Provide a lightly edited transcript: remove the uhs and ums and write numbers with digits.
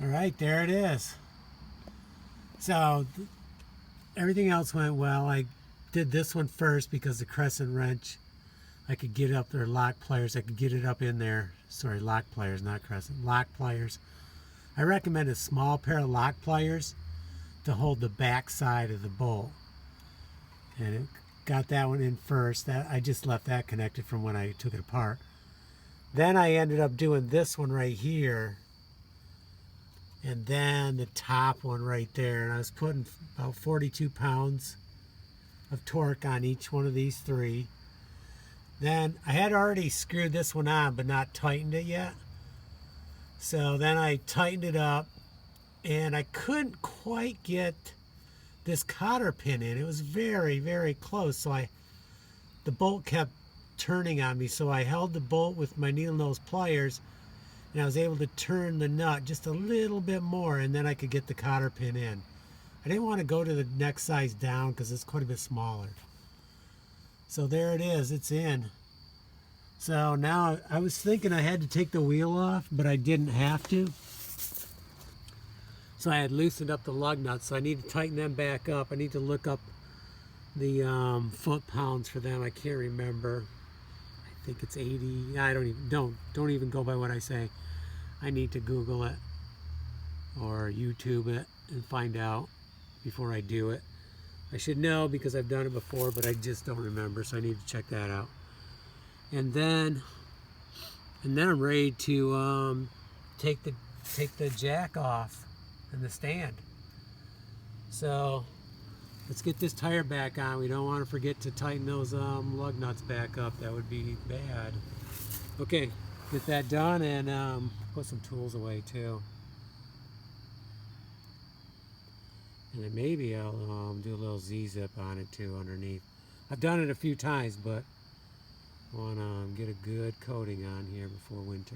All right, there it is. So everything else went well. I did this one first because the crescent wrench, I could get it up there, lock pliers, I could get it up in there. Sorry, lock pliers, not crescent, lock pliers. I recommend a small pair of lock pliers to hold the back side of the bolt. And it got that one in first. That I just left that connected from when I took it apart. Then I ended up doing this one right here, and then the top one right there, and I was putting about 42 pounds of torque on each one of these three. Then I had already screwed this one on but not tightened it yet, so then I tightened it up, and I couldn't quite get this cotter pin in. It was very, very close, so the bolt kept turning on me, so I held the bolt with my needle nose pliers, and I was able to turn the nut just a little bit more, and then I could get the cotter pin in. I didn't want to go to the next size down because it's quite a bit smaller. So there it is, it's in. So now I was thinking I had to take the wheel off, but I didn't have to. So I had loosened up the lug nuts, so I need to tighten them back up. I need to look up the foot pounds for them. I can't remember. I think it's 80. I don't even go by what I say. I need to Google it or YouTube it and find out before I do it. I should know because I've done it before, but I just don't remember, so I need to check that out. And then I'm ready to take the jack off and the stand. So let's get this tire back on. We don't want to forget to tighten those lug nuts back up. That would be bad. Okay, get that done, and put some tools away too. And then maybe I'll do a little Z-zip on it too underneath. I've done it a few times, but I want to get a good coating on here before winter.